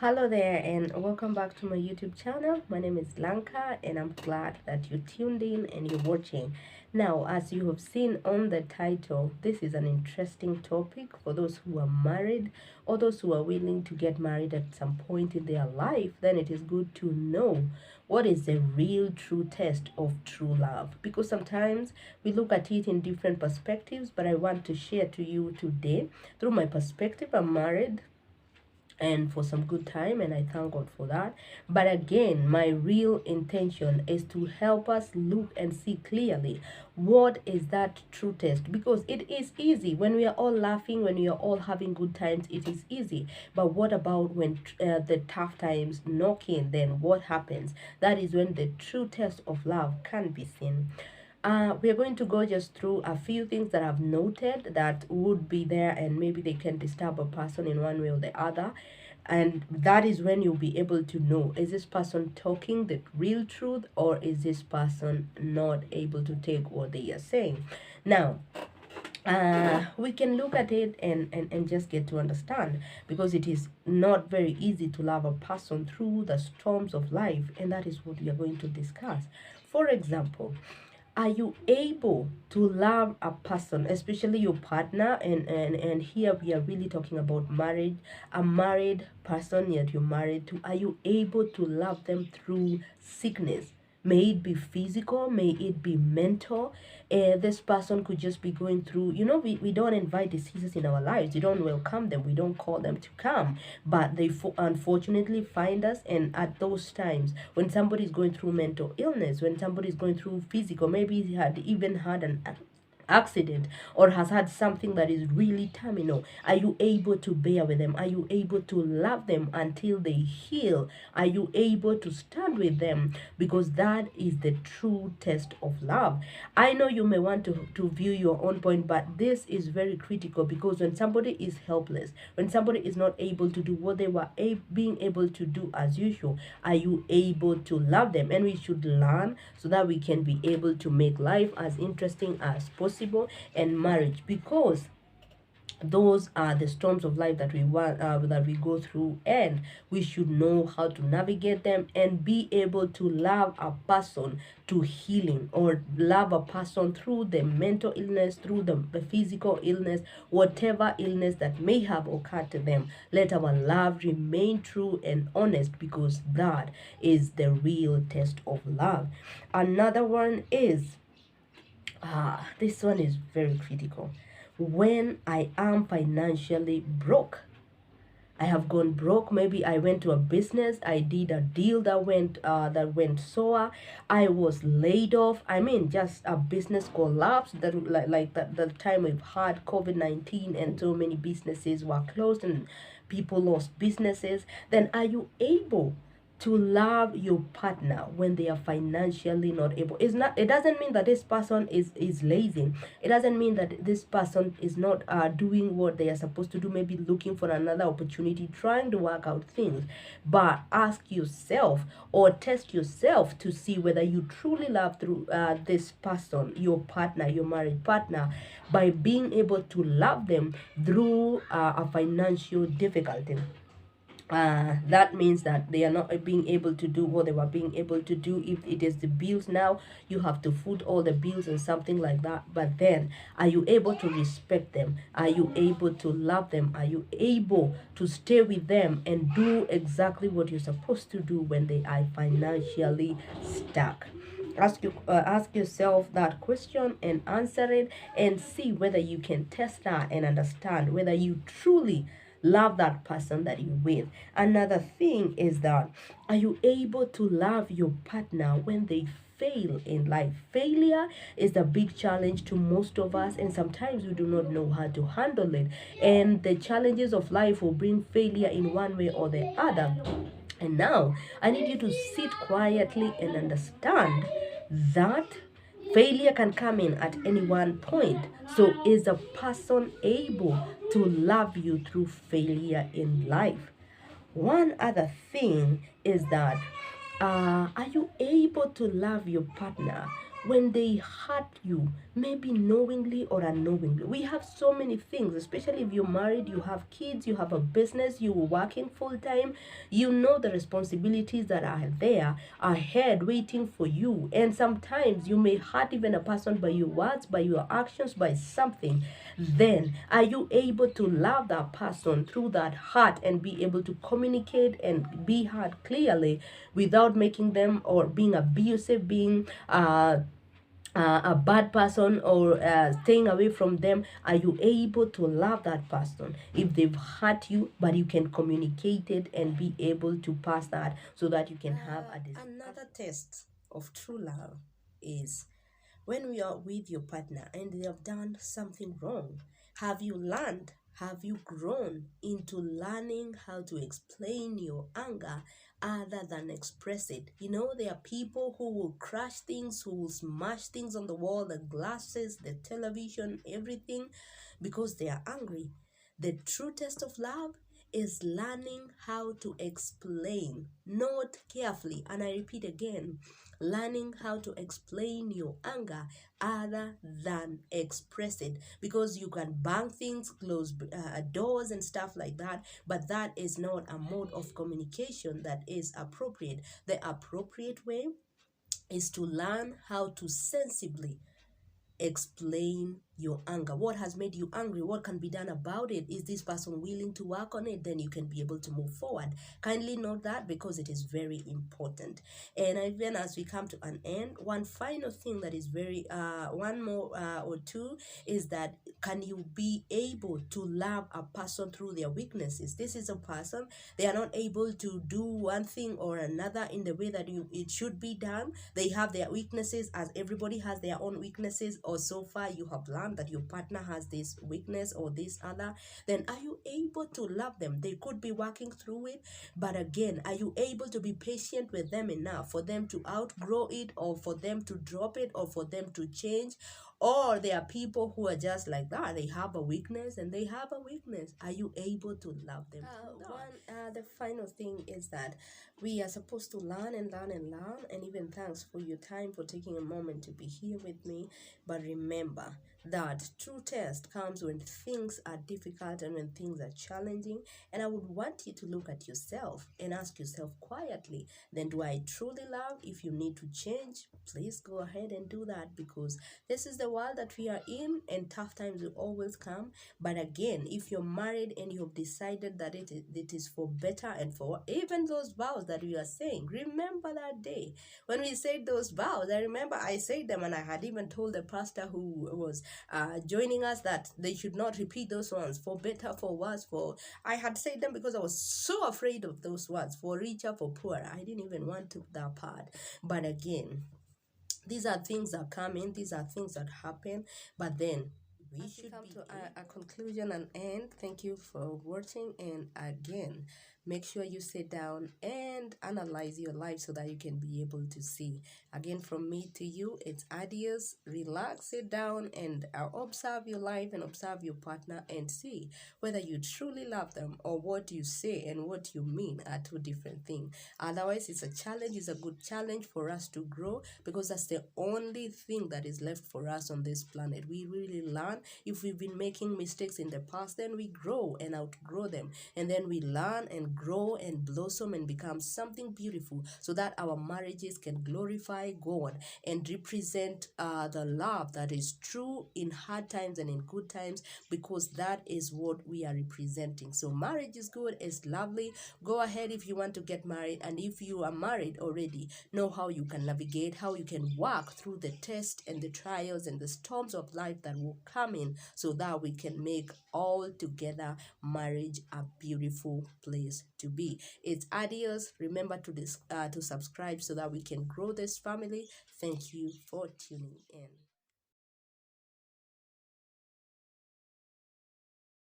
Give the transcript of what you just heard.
Hello there, and welcome back to my YouTube channel. My name is Lanka, and I'm glad that you tuned in and you're watching. Now, as you have seen on the title, this is an interesting topic for those who are married or those who are willing to get married at some point in their life. Then it is good to know what is the real true test of true love, because sometimes we look at it in different perspectives. But I want to share to you today through my perspective. I'm married and for some good time, and I thank God for that. But again, my real intention is to help us look and see clearly what is that true test, because it is easy when we are all laughing, when we are all having good times, it is easy. But what about when the tough times knock in? Then what happens? That is when the true test of love can be seen. We are going to go just through a few things that I've noted that would be there, and maybe they can disturb a person in one way or the other. And that is when you'll be able to know, is this person talking the real truth, or is this person not able to take what they are saying? Now, we can look at it and just get to understand, because it is not very easy to love a person through the storms of life, and that is what we are going to discuss. For example, are you able to love a person, especially your partner? And here we are really talking about marriage, a married person that you're married to. Are you able to love them through sickness? May it be physical, may it be mental. This person could just be going through, we don't invite diseases in our lives. We don't welcome them. We don't call them to come. But they unfortunately find us. And at those times, when somebody is going through mental illness, when somebody is going through physical, maybe he had even had an accident or has had something that is really terminal, are you able to bear with them? Are you able to love them until they heal? Are you able to stand with them? Because that is the true test of love. I know you may want to view your own point, but this is very critical, because when somebody is helpless, when somebody is not able to do what they were being able to do as usual, are you able to love them? And we should learn so that we can be able to make life as interesting as possible, and marriage, because those are the storms of life that we go through, and we should know how to navigate them and be able to love a person to healing, or love a person through the mental illness, through the physical illness, whatever illness that may have occurred to them. Let our love remain true and honest, because that is the real test of love. Another one is, this one is very critical. When I am financially broke, I have gone broke. Maybe I went to a business, I did a deal that went sour. I was laid off. I mean, just a business collapse. That like the time we've had COVID-19, and so many businesses were closed and people lost businesses. Then are you able to love your partner when they are financially not able? It doesn't mean that this person is lazy. It doesn't mean that this person is not doing what they are supposed to do, maybe looking for another opportunity, trying to work out things. But ask yourself, or test yourself, to see whether you truly love through this person, your partner, your married partner, by being able to love them through a financial difficulty. That means that they are not being able to do what they were being able to do. If it is the bills, now you have to foot all the bills and something like that. But then, are you able to respect them? Are you able to love them? Are you able to stay with them and do exactly what you're supposed to do when they are financially stuck? Ask yourself that question and answer it, and see whether you can test that and understand whether you truly love that person that you're with. Another thing is that, are you able to love your partner when they fail in life? Failure is a big challenge to most of us, and sometimes we do not know how to handle it. And the challenges of life will bring failure in one way or the other. And now I need you to sit quietly and understand that failure can come in at any one point. So, is a person able to love you through failure in life? One other thing is that, are you able to love your partner when they hurt you, maybe knowingly or unknowingly. We have so many things, especially if you're married, you have kids, you have a business, you're working full time, you know the responsibilities that are there ahead waiting for you. And sometimes you may hurt even a person by your words, by your actions, by something. Then are you able to love that person through that hurt and be able to communicate and be heard clearly without making them or being abusive, being a bad person, or staying away from them? Are you able to love that person if they've hurt you, but you can communicate it and be able to pass that so that you can have another test of true love is when we are with your partner and they have done something wrong. Have you learned? Have you grown into learning how to explain your anger other than express it? You know, there are people who will crush things, who will smash things on the wall, the glasses, the television, everything, because they are angry. The true test of love is learning how to explain. Note carefully, and I repeat again, learning how to explain your anger other than express it, because you can bang things, close doors and stuff like that, but that is not a mode of communication that is appropriate. The appropriate way is to learn how to sensibly explain your anger. What has made you angry? What can be done about it? Is this person willing to work on it? Then you can be able to move forward. Kindly note that, because it is very important. And even as we come to an end, one final thing that is very one more or two is that, can you be able to love a person through their weaknesses? This is a person, they are not able to do one thing or another in the way that it should be done. They have their weaknesses, as everybody has their own weaknesses, or so far you have learned that your partner has this weakness or this other. Then are you able to love them? They could be working through it, but again, are you able to be patient with them enough for them to outgrow it, or for them to drop it, or for them to change? Or there are people who are just like that. They have a weakness and they have a weakness. Are you able to love them? The final thing is that we are supposed to learn and learn and learn. And even thanks for your time, for taking a moment to be here with me. But remember that true test comes when things are difficult and when things are challenging. And I would want you to look at yourself and ask yourself quietly, then do I truly love? If you need to change, please go ahead and do that, because this is the world that we are in, and tough times will always come. But again, if you're married and you've decided that it is for better, and for even those vows that we are saying, remember that day when we said those vows. I remember I said them, and I had even told the pastor who was joining us that they should not repeat those ones, for better, for worse, for... I had said them because I was so afraid of those words, for richer, for poorer. I didn't even want to that part. But again, these are things that come in, these are things that happen, but then we should come to a conclusion and end. Thank you for watching, and again, make sure you sit down and analyze your life so that you can be able to see. Again, from me to you, it's adios. Relax, sit down, and observe your life and observe your partner, and see whether you truly love them, or what you say and what you mean are two different things. Otherwise, it's a challenge. It's a good challenge for us to grow, because that's the only thing that is left for us on this planet. We really learn. If we've been making mistakes in the past, then we grow and outgrow them, and then we learn and grow and blossom and become something beautiful, so that our marriages can glorify God and represent the love that is true in hard times and in good times, because that is what we are representing. So marriage is good, it's lovely. Go ahead if you want to get married, and if you are married already, know how you can navigate, how you can walk through the tests and the trials and the storms of life that will come in, so that we can make all together marriage a beautiful place to be. It's adios. Remember to subscribe so that we can grow this family. Thank you for tuning in.